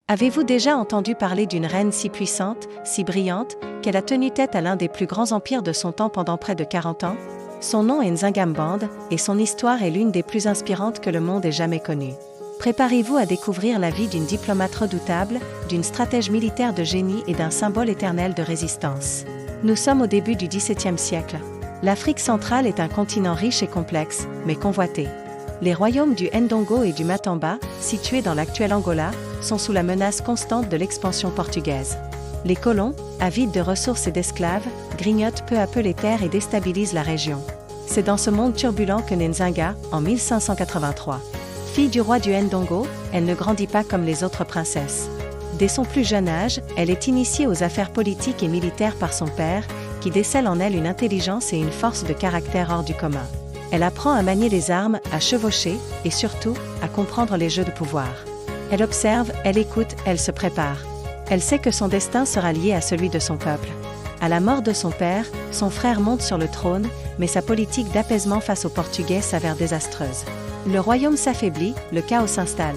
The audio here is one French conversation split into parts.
Avez-vous déjà entendu parler d'une reine si puissante, si brillante, qu'elle a tenu tête à l'un des plus grands empires de son temps pendant près de 40 ans? Son nom est Nzingambande, et son histoire est l'une des plus inspirantes que le monde ait jamais connue. Préparez-vous à découvrir la vie d'une diplomate redoutable, d'une stratège militaire de génie et d'un symbole éternel de résistance. Nous sommes au début du XVIIe siècle. L'Afrique centrale est un continent riche et complexe, mais convoité. Les royaumes du Ndongo et du Matamba, situés dans l'actuel Angola, sont sous la menace constante de l'expansion portugaise. Les colons, avides de ressources et d'esclaves, grignotent peu à peu les terres et déstabilisent la région. C'est dans ce monde turbulent que naît Nzinga, en 1583. Fille du roi du Ndongo, elle ne grandit pas comme les autres princesses. Dès son plus jeune âge, elle est initiée aux affaires politiques et militaires par son père, qui décèle en elle une intelligence et une force de caractère hors du commun. Elle apprend à manier les armes, à chevaucher, et surtout, à comprendre les jeux de pouvoir. Elle observe, elle écoute, elle se prépare. Elle sait que son destin sera lié à celui de son peuple. À la mort de son père, son frère monte sur le trône, mais sa politique d'apaisement face aux Portugais s'avère désastreuse. Le royaume s'affaiblit, le chaos s'installe.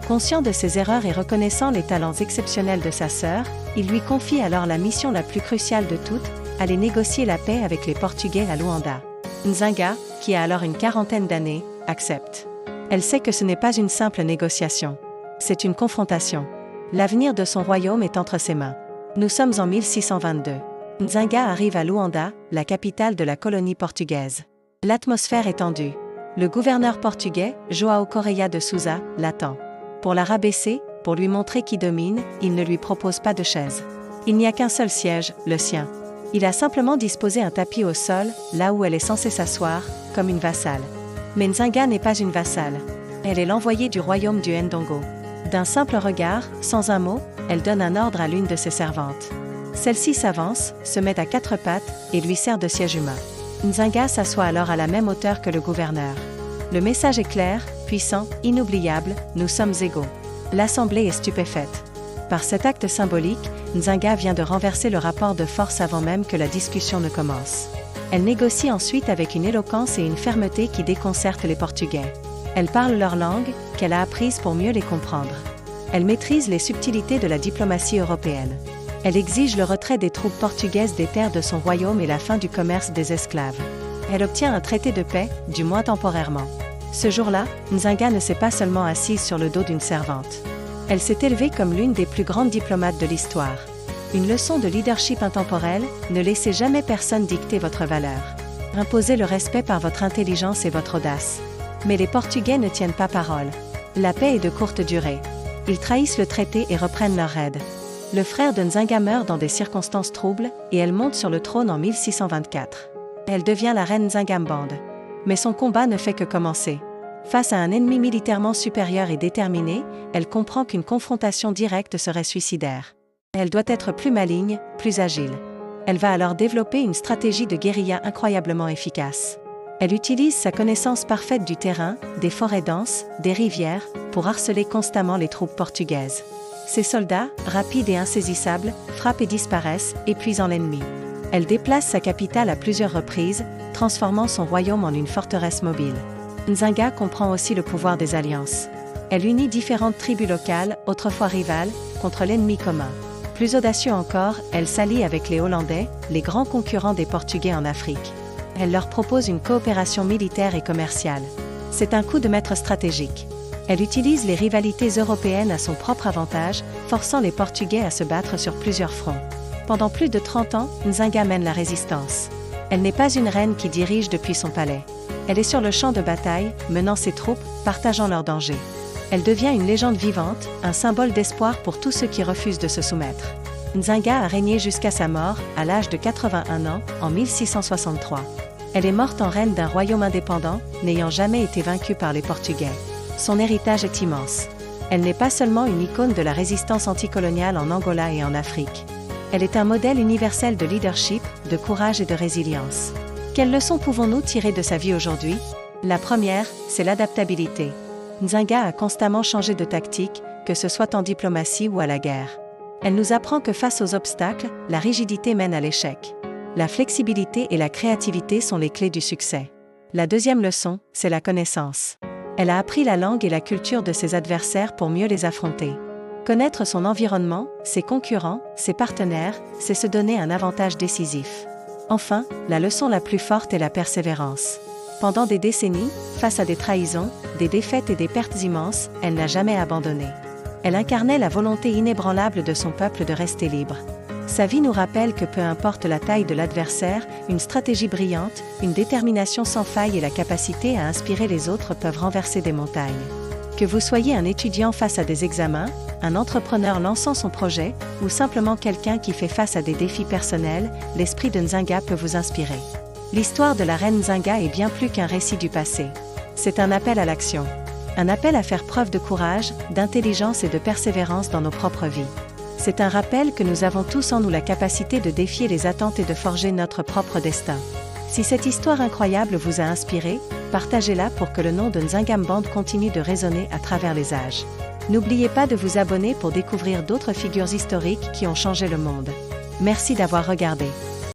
Conscient de ses erreurs et reconnaissant les talents exceptionnels de sa sœur, il lui confie alors la mission la plus cruciale de toutes, aller négocier la paix avec les Portugais à Luanda. Nzinga, qui a alors une quarantaine d'années, accepte. Elle sait que ce n'est pas une simple négociation. C'est une confrontation. L'avenir de son royaume est entre ses mains. Nous sommes en 1622. Nzinga arrive à Luanda, la capitale de la colonie portugaise. L'atmosphère est tendue. Le gouverneur portugais, João Correia de Sousa, l'attend. Pour la rabaisser, pour lui montrer qui domine, il ne lui propose pas de chaise. Il n'y a qu'un seul siège, le sien. Il a simplement disposé un tapis au sol, là où elle est censée s'asseoir, comme une vassale. Mais Nzinga n'est pas une vassale. Elle est l'envoyée du royaume du Ndongo. D'un simple regard, sans un mot, elle donne un ordre à l'une de ses servantes. Celle-ci s'avance, se met à quatre pattes, et lui sert de siège humain. Nzinga s'assoit alors à la même hauteur que le gouverneur. Le message est clair, puissant, inoubliable, nous sommes égaux. L'assemblée est stupéfaite. Par cet acte symbolique, Nzinga vient de renverser le rapport de force avant même que la discussion ne commence. Elle négocie ensuite avec une éloquence et une fermeté qui déconcertent les Portugais. Elle parle leur langue, qu'elle a apprise pour mieux les comprendre. Elle maîtrise les subtilités de la diplomatie européenne. Elle exige le retrait des troupes portugaises des terres de son royaume et la fin du commerce des esclaves. Elle obtient un traité de paix, du moins temporairement. Ce jour-là, Nzinga ne s'est pas seulement assise sur le dos d'une servante. Elle s'est élevée comme l'une des plus grandes diplomates de l'histoire. Une leçon de leadership intemporel, ne laissez jamais personne dicter votre valeur. Imposez le respect par votre intelligence et votre audace. Mais les Portugais ne tiennent pas parole. La paix est de courte durée. Ils trahissent le traité et reprennent leur raid. Le frère de Nzinga meurt dans des circonstances troubles, et elle monte sur le trône en 1624. Elle devient la reine Nzingambande. Mais son combat ne fait que commencer. Face à un ennemi militairement supérieur et déterminé, elle comprend qu'une confrontation directe serait suicidaire. Elle doit être plus maligne, plus agile. Elle va alors développer une stratégie de guérilla incroyablement efficace. Elle utilise sa connaissance parfaite du terrain, des forêts denses, des rivières, pour harceler constamment les troupes portugaises. Ses soldats, rapides et insaisissables, frappent et disparaissent, épuisant l'ennemi. Elle déplace sa capitale à plusieurs reprises, transformant son royaume en une forteresse mobile. Nzinga comprend aussi le pouvoir des alliances. Elle unit différentes tribus locales, autrefois rivales, contre l'ennemi commun. Plus audacieux encore, elle s'allie avec les Hollandais, les grands concurrents des Portugais en Afrique. Elle leur propose une coopération militaire et commerciale. C'est un coup de maître stratégique. Elle utilise les rivalités européennes à son propre avantage, forçant les Portugais à se battre sur plusieurs fronts. Pendant plus de 30 ans, Nzinga mène la résistance. Elle n'est pas une reine qui dirige depuis son palais. Elle est sur le champ de bataille, menant ses troupes, partageant leurs dangers. Elle devient une légende vivante, un symbole d'espoir pour tous ceux qui refusent de se soumettre. Nzinga a régné jusqu'à sa mort, à l'âge de 81 ans, en 1663. Elle est morte en reine d'un royaume indépendant, n'ayant jamais été vaincue par les Portugais. Son héritage est immense. Elle n'est pas seulement une icône de la résistance anticoloniale en Angola et en Afrique. Elle est un modèle universel de leadership, de courage et de résilience. Quelles leçons pouvons-nous tirer de sa vie aujourd'hui? La première, c'est l'adaptabilité. Nzinga a constamment changé de tactique, que ce soit en diplomatie ou à la guerre. Elle nous apprend que face aux obstacles, la rigidité mène à l'échec. La flexibilité et la créativité sont les clés du succès. La deuxième leçon, c'est la connaissance. Elle a appris la langue et la culture de ses adversaires pour mieux les affronter. Connaître son environnement, ses concurrents, ses partenaires, c'est se donner un avantage décisif. Enfin, la leçon la plus forte est la persévérance. Pendant des décennies, face à des trahisons, des défaites et des pertes immenses, elle n'a jamais abandonné. Elle incarnait la volonté inébranlable de son peuple de rester libre. Sa vie nous rappelle que peu importe la taille de l'adversaire, une stratégie brillante, une détermination sans faille et la capacité à inspirer les autres peuvent renverser des montagnes. Que vous soyez un étudiant face à des examens, un entrepreneur lançant son projet, ou simplement quelqu'un qui fait face à des défis personnels, l'esprit de Nzinga peut vous inspirer. L'histoire de la reine Nzinga est bien plus qu'un récit du passé. C'est un appel à l'action. Un appel à faire preuve de courage, d'intelligence et de persévérance dans nos propres vies. C'est un rappel que nous avons tous en nous la capacité de défier les attentes et de forger notre propre destin. Si cette histoire incroyable vous a inspiré, partagez-la pour que le nom de Nzingam Band continue de résonner à travers les âges. N'oubliez pas de vous abonner pour découvrir d'autres figures historiques qui ont changé le monde. Merci d'avoir regardé.